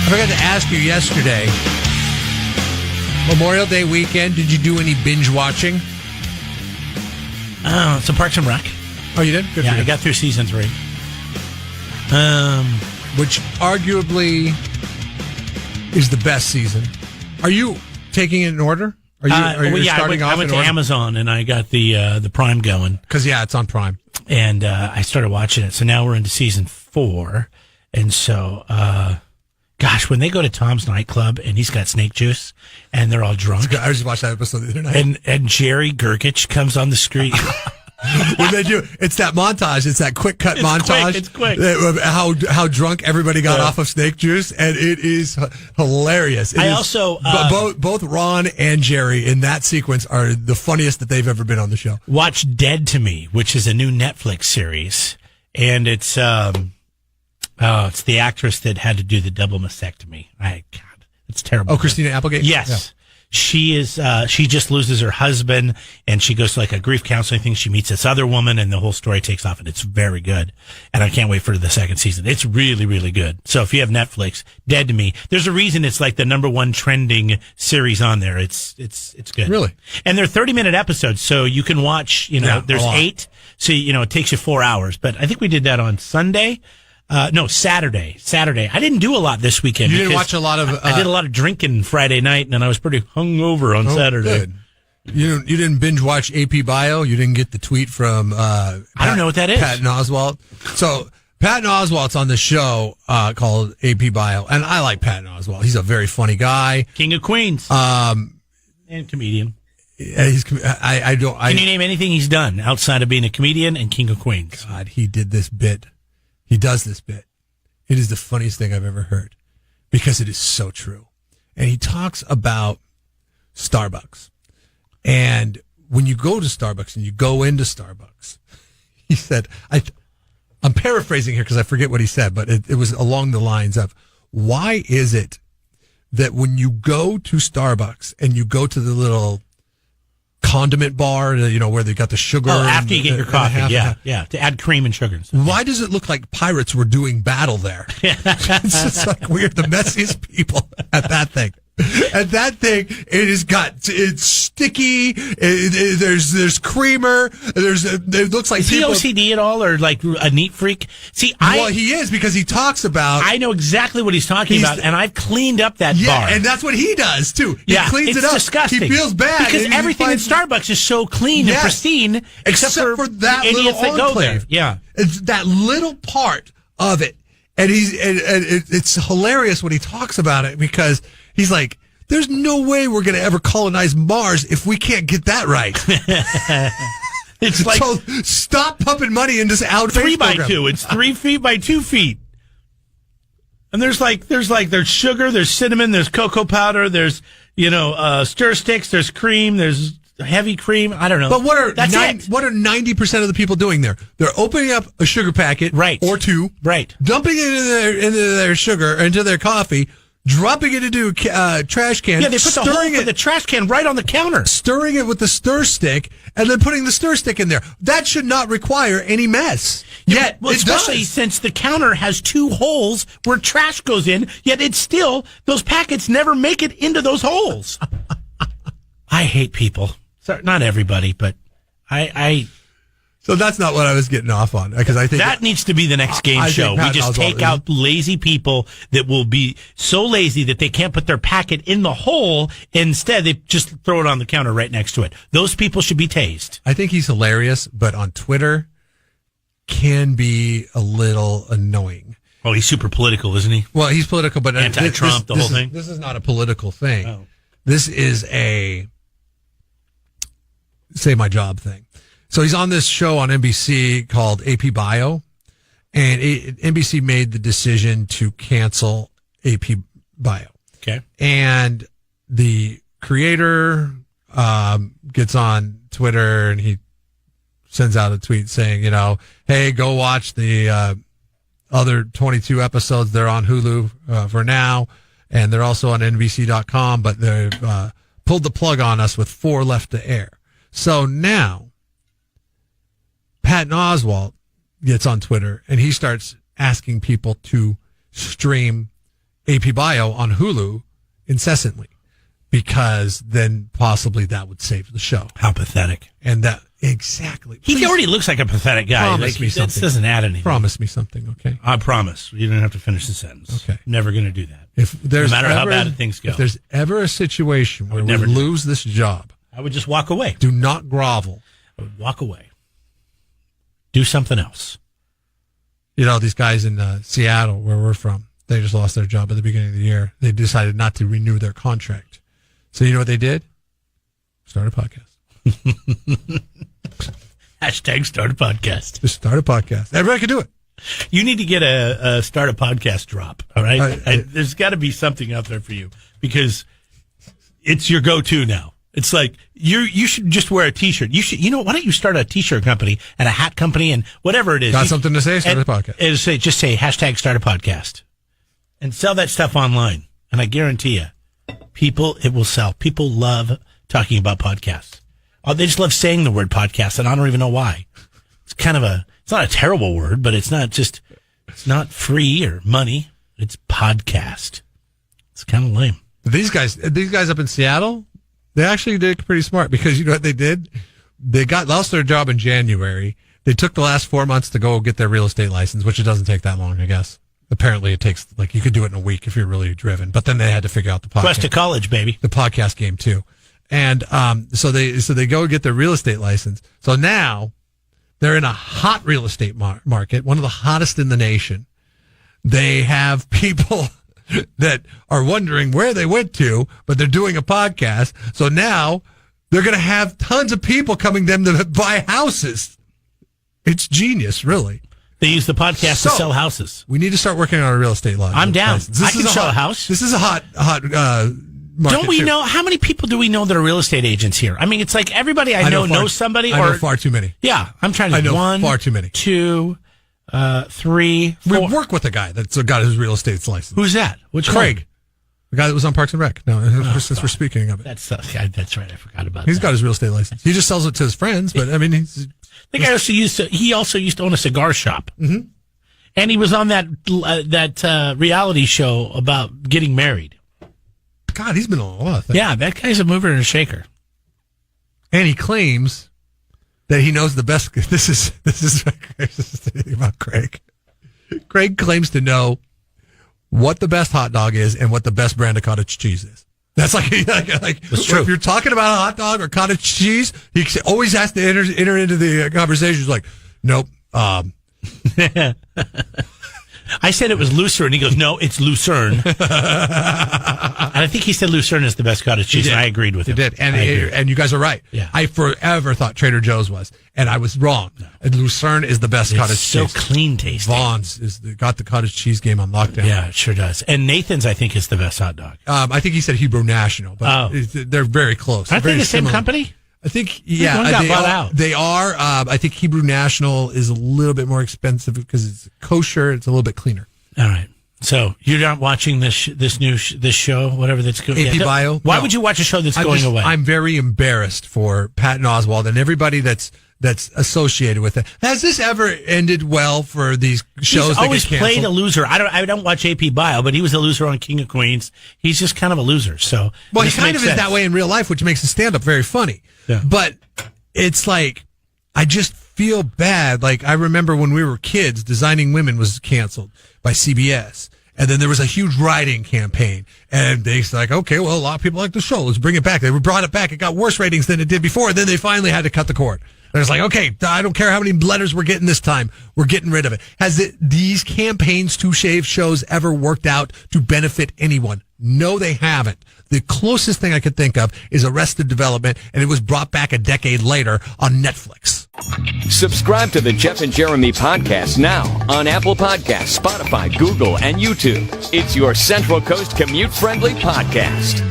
I forgot to ask you yesterday, Memorial Day weekend, did you do any binge watching? So Parks and Rec. Oh, you did? Good Yeah, for you. I got through season 3. Which arguably is the best season. Are you taking it in order? Are you starting off I went in to order? Amazon and I got the Prime going. Because, yeah, it's on Prime. And I started watching it. So now we're into season 4. And so, gosh, when they go to Tom's nightclub and he's got snake juice and they're all drunk. I just watched that episode the other night. And Jerry Gergich comes on the street. When they do, it's that montage. It's that quick cut montage. It's quick. Of how drunk everybody got off of snake juice, and it is hilarious. Both Ron and Jerry in that sequence are the funniest that they've ever been on the show. Watch Dead to Me, which is a new Netflix series, and it's the actress that had to do the double mastectomy. God, it's terrible. Oh, Christina Applegate. Yes. Yeah. She is. She just loses her husband, and she goes to like a grief counseling thing. She meets this other woman, and the whole story takes off, and it's very good. And I can't wait for the second season. It's really, really good. So if you have Netflix, Dead to Me, there's a reason it's like the #1 trending series on there. It's good. Really? And they're 30-minute episodes, so you can watch. There's 8, so it takes you 4 hours. But I think we did that on Sunday. Saturday. I didn't do a lot this weekend. You didn't watch a lot of... I did a lot of drinking Friday night, and then I was pretty hungover on Saturday. Good. You didn't binge watch AP Bio? You didn't get the tweet from... I don't know what that is. Patton Oswalt. So, Patton Oswalt's on the show called AP Bio, and I like Patton Oswalt. He's a very funny guy. King of Queens. And comedian. Can you name anything he's done outside of being a comedian and King of Queens? God, he did this bit. He does this bit. It is the funniest thing I've ever heard because it is so true. And he talks about Starbucks. And when you go to Starbucks and you go into Starbucks, he said, I'm paraphrasing here because I forget what he said, but it was along the lines of, why is it that when you go to Starbucks and you go to the little condiment bar, where they got the sugar. Oh, after you get your coffee, yeah, to add cream and sugar and stuff. Why does it look like pirates were doing battle there? It's just like we're the messiest people at that thing. At that thing, it's sticky. There's creamer. It looks like is he OCD at all, or like a neat freak? See, he is because he talks about. I know exactly what he's talking about, and I've cleaned up that bar. And that's what he does too. He cleans it up. It's disgusting. He feels bad because everything in Starbucks is so clean and pristine, except for that idiots little that go there. Yeah, it's that little part of it, and it's hilarious when he talks about it because. He's like, there's no way we're going to ever colonize Mars if we can't get that right. It's like, so stop pumping money into this outer space 3x2. It's 3 feet by 2 feet. And there's sugar, there's cinnamon, there's cocoa powder, there's, stir sticks, there's cream, there's heavy cream. I don't know. But what are 90% of the people doing there? They're opening up a sugar packet, right, or two, right, dumping it into their sugar, into their coffee, dropping it into a trash can. Yeah, they put the trash can right on the counter. Stirring it with the stir stick, and then putting the stir stick in there. That should not require any mess. Yet, especially since the counter has 2 holes where trash goes in, yet it's still, those packets never make it into those holes. I hate people. Sorry, not everybody, but So that's not what I was getting off on, because I think that needs to be the next game show. We just take out lazy people that will be so lazy that they can't put their packet in the hole. Instead, they just throw it on the counter right next to it. Those people should be tased. I think he's hilarious, but on Twitter can be a little annoying. Oh, he's super political, isn't he? Well, he's political, but anti-Trump, the whole thing. This is not a political thing. Oh. This is a say my job thing. So he's on this show on NBC called AP Bio, and NBC made the decision to cancel AP Bio. Okay. And the creator gets on Twitter and he sends out a tweet saying, hey, go watch the other 22 episodes. They're on Hulu for now, and they're also on NBC.com, but they've pulled the plug on us with 4 left to air. So now Patton Oswalt gets on Twitter and he starts asking people to stream AP Bio on Hulu incessantly, because then possibly that would save the show. How pathetic. And that, exactly. He already looks like a pathetic guy. Promise me something. This doesn't add anything. Promise me something, okay? I promise. You don't have to finish the sentence. Okay. Never going to do that. If there's no matter ever, how bad things go. If there's ever a situation where we never lose this job, I would just walk away. do not grovel. I would walk away. Do something else. You know, these guys in Seattle, where we're from, they just lost their job at the beginning of the year. They decided not to renew their contract. So you know what they did? Start a podcast. Hashtag start a podcast. Just start a podcast. Everybody can do it. You need to get a start a podcast drop. All right. There's got to be something out there for you, because it's your go-to now. It's like you should just wear a T-shirt. Why don't you start a T-shirt company and a hat company and whatever it is? Got something to say? Start a podcast. And just say hashtag start a podcast and sell that stuff online. And I guarantee you, it will sell. People love talking about podcasts. Oh, they just love saying the word podcast, and I don't even know why. It's it's not a terrible word, but it's not free or money. It's podcast. It's kind of lame. These guys up in Seattle, they actually did pretty smart, because you know what they did? They lost their job in January. They took the last 4 months to go get their real estate license, which it doesn't take that long, I guess. Apparently it takes, you could do it in a week if you're really driven, but then they had to figure out the podcast. Quest to college, baby. The podcast game too. And, so they go get their real estate license. So now they're in a hot real estate market, one of the hottest in the nation. They have people that are wondering where they went to, but they're doing a podcast. So now they're going to have tons of people coming to them to buy houses. It's genius, really. They use the podcast to sell houses. We need to start working on a real estate law. I'm down. I can sell a house. This is a hot market. Don't we know, how many people do we know that are real estate agents here? I mean, it's like everybody I know knows somebody. I know far too many. Yeah, I'm trying to. I know one, far too many. 2, 3, 4. We work with a guy that's got his real estate license. Who's that? Which Craig? one? The guy that was on Parks and Rec. No, since we're speaking of it. That's right. I forgot about that. He's got his real estate license. He just sells it to his friends, but I mean, I think he also used to own a cigar shop. Mm-hmm. And he was on that reality show about getting married. God, he's been on a lot of things. Yeah, that guy's a mover and a shaker. And he claims that he knows the best. This is the craziest thing about Craig. Craig claims to know what the best hot dog is and what the best brand of cottage cheese is. That's like That's true. If you're talking about a hot dog or cottage cheese, he always has to enter into the conversation. He's like, nope. I said it was Lucerne, and he goes, no, it's Lucerne. And I think he said Lucerne is the best cottage cheese, and I agreed with him. You did, and you guys are right. Yeah. I forever thought Trader Joe's was, and I was wrong. No. And Lucerne is the best cottage cheese. It's so clean tasting. Vaughn's got the cottage cheese game on lockdown. Yeah, it sure does. And Nathan's, I think, is the best hot dog. I think he said Hebrew National, but they're very close. Aren't they the same company? I think, yeah, one got bought out. They are. I think Hebrew National is a little bit more expensive because it's kosher. It's a little bit cleaner. All right. So you're not watching this show, whatever that's going. AP Bio. Why would you watch a show that's going away? I'm very embarrassed for Patton Oswalt and everybody that's associated with it. Has this ever ended well for these shows? He's that always get canceled? played a loser. I don't watch AP Bio, but he was a loser on King of Queens. He's just kind of a loser. So well, he kind of is that way in real life, which makes his stand up very funny. Yeah. But it's like I just feel bad. Like I remember when we were kids, Designing Women was canceled by CBS. And then there was a huge writing campaign. And they said, like, okay, well, a lot of people like the show. Let's bring it back. They brought it back. It got worse ratings than it did before. And then they finally had to cut the cord. And it's like, okay, I don't care how many letters we're getting this time. We're getting rid of it. These campaigns to shave shows ever worked out to benefit anyone? No, they haven't. The closest thing I could think of is Arrested Development, and it was brought back a decade later on Netflix. Subscribe to the Jeff and Jeremy podcast now on Apple Podcasts, Spotify, Google, and YouTube. It's your Central Coast commute-friendly podcast.